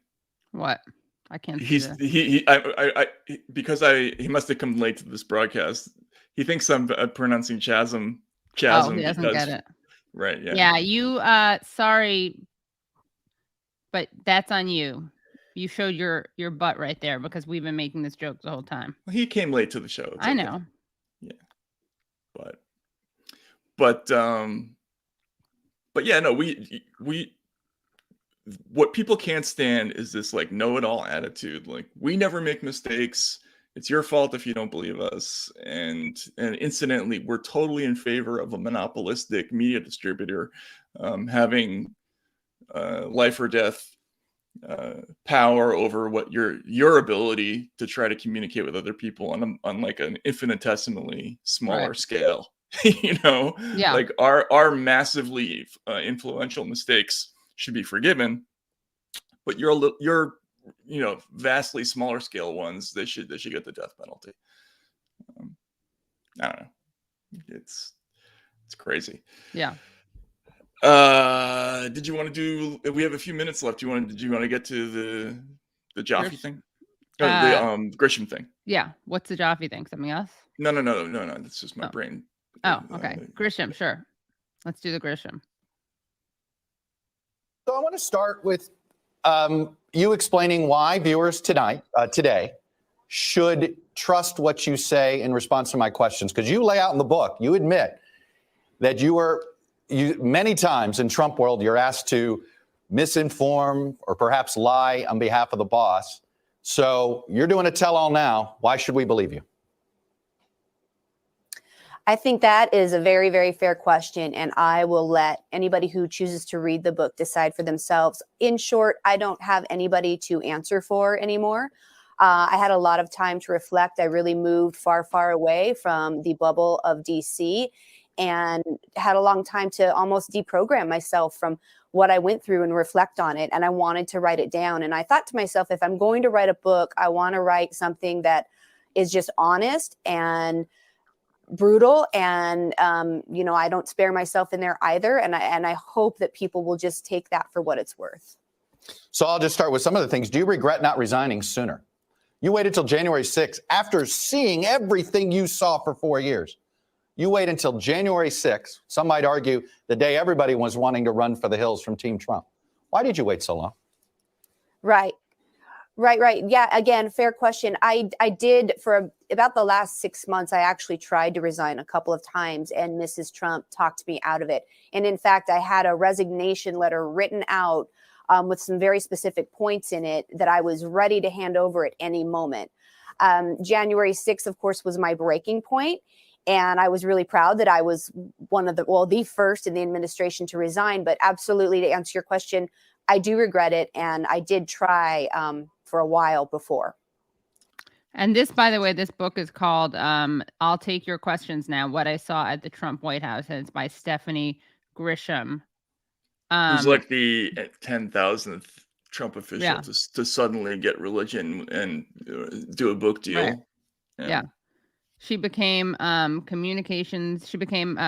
What? I can't see He's that. because he must have come late to this broadcast. He thinks I'm pronouncing chasm Oh, he because, doesn't get it. right? Yeah. Yeah, you sorry, but that's on you. You showed your butt right there because we've been making this joke the whole time. Well, he came late to the show. It's I okay. know. Yeah. But yeah, no, we what people can't stand is this like know-it-all attitude. Like, we never make mistakes. It's your fault if you don't believe us. And incidentally, we're totally in favor of a monopolistic media distributor having life or death power over what your ability to try to communicate with other people on like an infinitesimally smaller scale. You know, Yeah. like our massively influential mistakes should be forgiven, but your you know, vastly smaller scale ones, they should get the death penalty. I don't know. It's crazy. Yeah. Did you want to do? We have a few minutes left. Did you want to get to the Jaffe thing? The Grisham thing. Yeah. What's the Jaffe thing? Something else? No. That's just my brain. Oh, okay. Grisham, sure. Let's do the Grisham. So I want to start with you explaining why viewers today should trust what you say in response to my questions, because you lay out in the book, you admit that you many times in Trump world, you're asked to misinform or perhaps lie on behalf of the boss. So you're doing a tell-all now. Why should we believe you? I think that is a very, very fair question, and I will let anybody who chooses to read the book decide for themselves. In short, I don't have anybody to answer for anymore. I had a lot of time to reflect. I really moved far, far away from the bubble of DC and had a long time to almost deprogram myself from what I went through and reflect on it. And I wanted to write it down. And I thought to myself, if I'm going to write a book, I want to write something that is just honest and brutal, and you know, I don't spare myself in there either, and I hope that people will just take that for what it's worth. So I'll just start with some of the things. Do you regret not resigning sooner? You waited till January 6th after seeing everything you saw for 4 years. You wait until January 6th. Some might argue the day everybody was wanting to run for the hills from Team Trump. Why did you wait so long? Right. Yeah, again, fair question. I did for about the last 6 months. I actually tried to resign a couple of times, and Mrs. Trump talked me out of it. And in fact, I had a resignation letter written out with some very specific points in it that I was ready to hand over at any moment. January 6th, of course, was my breaking point. And I was really proud that I was the first in the administration to resign. But absolutely, to answer your question, I do regret it. And I did try for a while before. And this, by the way, this book is called I'll Take Your Questions Now, What I Saw at the Trump White House. And it's by Stephanie Grisham. Who's like the 10,000th Trump official Yeah. to suddenly get religion and do a book deal. Right. Yeah. She became communications. She became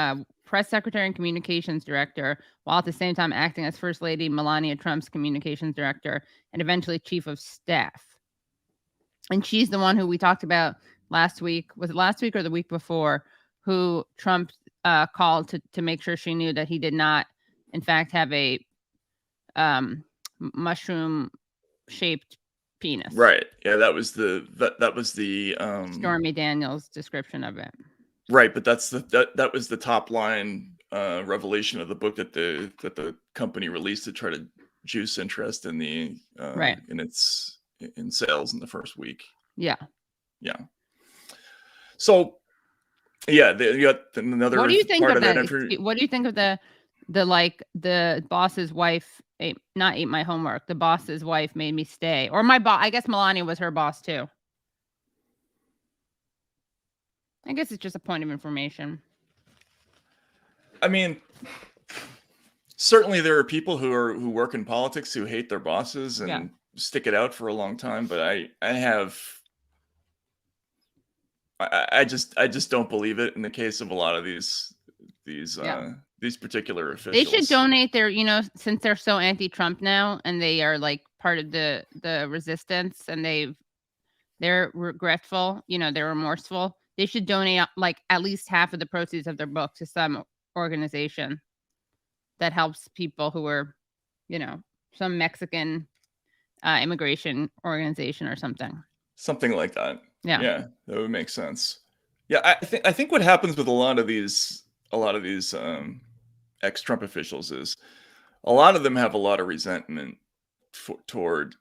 press secretary and communications director, while at the same time acting as First Lady Melania Trump's communications director and eventually chief of staff. And she's the one who we talked about last week. Was it last week or the week before? Who Trump called to make sure she knew that he did not, in fact, have a mushroom-shaped penis. Right. Yeah, that was the Stormy Daniels' description of it. Right, but that was the top line revelation of the book that the company released to try to juice interest in the right in sales in the first week. Yeah. So yeah, you got another. What do you think part of that? that What do you think of the boss's wife? Not ate my homework. The boss's wife made me stay, or my boss. I guess Melania was her boss too. I guess it's just a point of information. I mean, certainly there are people who work in politics who hate their bosses and stick it out for a long time. But I just don't believe it in the case of a lot of these particular officials. They should donate their, since they're so anti-Trump now, and they are like part of the resistance, and they're regretful, they're remorseful. They should donate like at least half of the proceeds of their book to some organization that helps people who are, some Mexican immigration organization or something. Something like that. Yeah, that would make sense. Yeah, I think what happens with a lot of these ex-Trump officials is a lot of them have a lot of resentment toward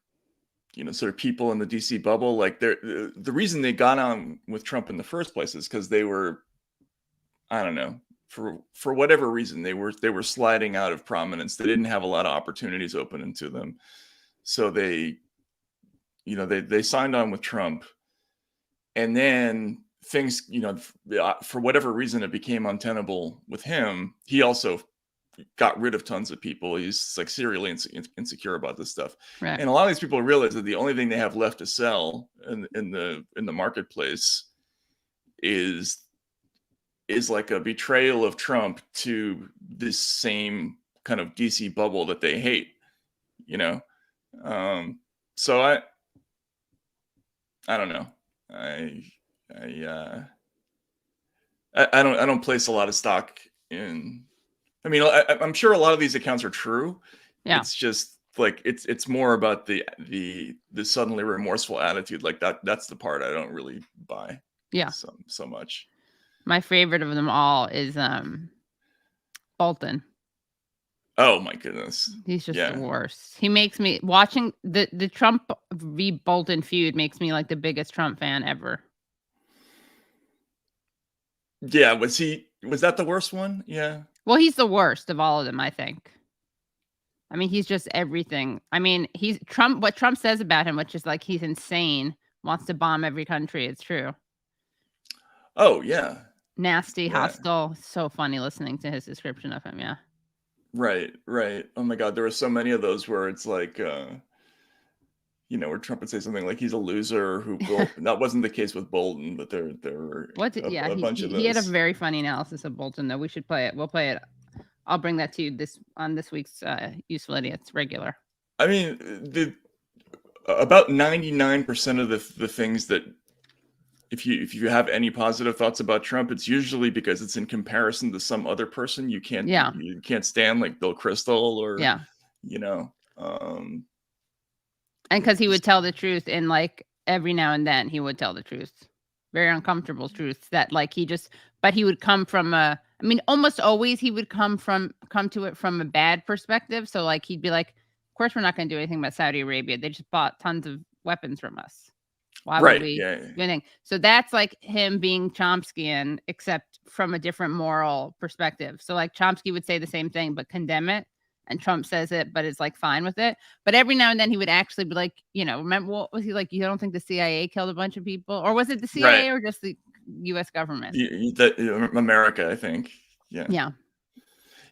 sort of people in the DC bubble. Like the reason they got on with Trump in the first place is because they were, I don't know, for whatever reason they were sliding out of prominence. They didn't have a lot of opportunities open to them, so they signed on with Trump, and then things, for whatever reason, it became untenable with him. He also got rid of tons of people. He's like serially insecure about this stuff. Right. And a lot of these people realize that the only thing they have left to sell in the marketplace is like a betrayal of Trump to this same kind of DC bubble that they hate, so I don't know. I don't place a lot of stock in. I mean, I'm sure a lot of these accounts are true. Yeah. It's just like it's more about the suddenly remorseful attitude. Like that's the part I don't really buy. Yeah. So much. My favorite of them all is Bolton. Oh my goodness. He's just the worst. He makes me watching the Trump v. Bolton feud makes me like the biggest Trump fan ever. Yeah, was that the worst one? Yeah. Well, he's the worst of all of them, I think. I mean, he's just everything. I mean, he's Trump. What Trump says about him, which is like he's insane, wants to bomb every country. It's true. Oh yeah. Nasty, hostile. So funny listening to his description of him. Yeah. Right. Oh my God, there were so many of those where it's like, where Trump would say something like he's a loser who that wasn't the case with Bolton, but there were a bunch of those. He had a very funny analysis of Bolton, though. We should play it. We'll play it. I'll bring that to you on this week's Useful Idiots regular. I mean, about 99% of the things that if you have any positive thoughts about Trump, it's usually because it's in comparison to some other person you can't stand, like Bill Kristol or and because he would tell the truth, and like every now and then he would tell the truth, very uncomfortable truths that like but he would come from almost always he would come to it from a bad perspective. So like he'd be like, of course we're not going to do anything about Saudi Arabia. They just bought tons of weapons from us. Why would we do anything? So that's like him being Chomskyan, except from a different moral perspective. So like Chomsky would say the same thing, but condemn it. And Trump says it, but is like fine with it. But every now and then he would actually be like, remember what was he like? You don't think the CIA killed a bunch of people? Or was it the CIA or just the U.S. government? America, I think. Yeah.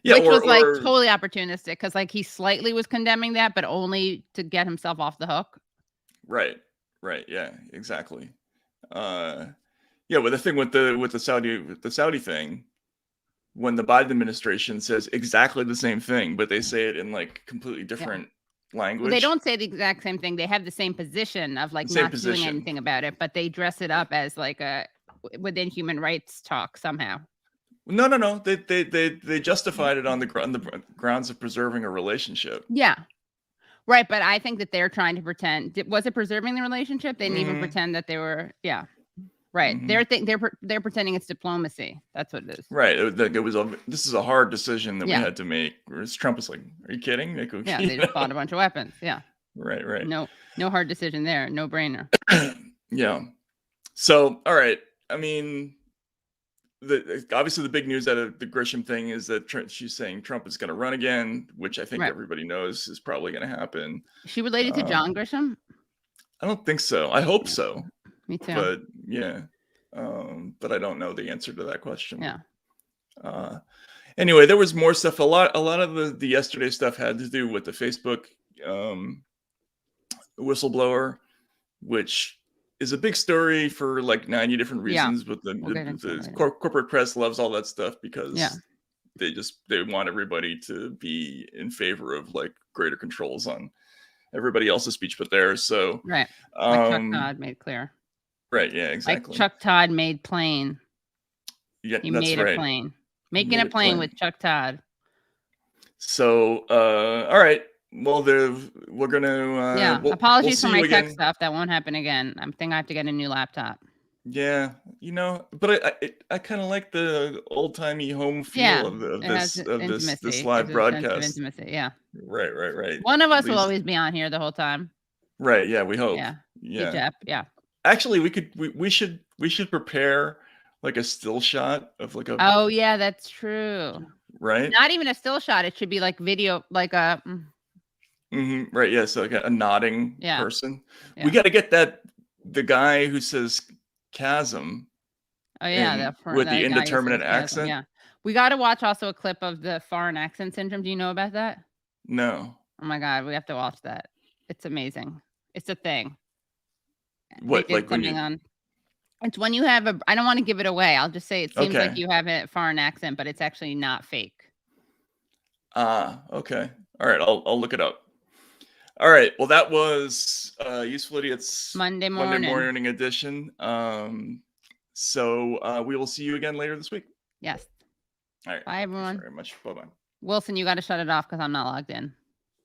Which was like totally opportunistic because like he slightly was condemning that, but only to get himself off the hook. Right. Yeah, exactly. But the thing with the Saudi thing, when the Biden administration says exactly the same thing, but they say it in like completely different language. Well, they don't say the exact same thing. They have the same position of like not doing anything about it, but they dress it up as like within human rights talk somehow. No. They justified it on the grounds of preserving a relationship. Yeah. Right, but I think that they're trying to pretend. Was it preserving the relationship? They didn't even pretend that they were. Yeah, right. They're pretending it's diplomacy. That's what it is. Right. This is a hard decision that we had to make. Whereas Trump was like, "Are you kidding?" Like, Yeah, they just bought a bunch of weapons. Yeah. Right. Right. No hard decision there. No brainer. Yeah. So, all right. I mean, obviously the big news out of the Grisham thing is that she's saying Trump is going to run again, which I think everybody knows is probably going to happen. Is she related to John Grisham? I don't think so. I hope so. Me too. But yeah, but I don't know the answer to that question. Yeah. Anyway, there was more stuff. A lot of the yesterday stuff had to do with the Facebook whistleblower, which is a big story for like 90 different reasons. But the corporate press loves all that stuff because they want everybody to be in favor of like greater controls on everybody else's speech but theirs. So right, like Chuck Todd made clear. Right, yeah, exactly. Like Chuck Todd made plain. Yeah, he that's made right. a plane. Making a plane with Chuck Todd. So all right. Well, we're gonna apologies for my tech stuff. That won't happen again. I think I have to get a new laptop. Yeah, but I kind of like the old-timey home feel of this live broadcast. Intimacy, yeah. Right. One of us will always be on here the whole time. Right, yeah, we hope. Yeah. Actually, we should prepare like a still shot of like a. Oh yeah, that's true. Right. Not even a still shot. It should be like video, like a. Right. Yeah. So like a nodding person. Yeah. We got to get the guy who says chasm. Oh yeah, with the indeterminate accent. Yeah. We got to watch also a clip of the foreign accent syndrome. Do you know about that? No. Oh my God, we have to watch that. It's amazing. It's a thing. What, like when it's when you have I don't want to give it away. I'll just say it seems like you have a foreign accent, but it's actually not fake. Okay. All right. I'll look it up. All right. Well, that was Useful Idiots Monday morning edition. So we will see you again later this week. Yes. All right. Bye, everyone. Thanks very much. Bye-bye. Wilson, you got to shut it off because I'm not logged in.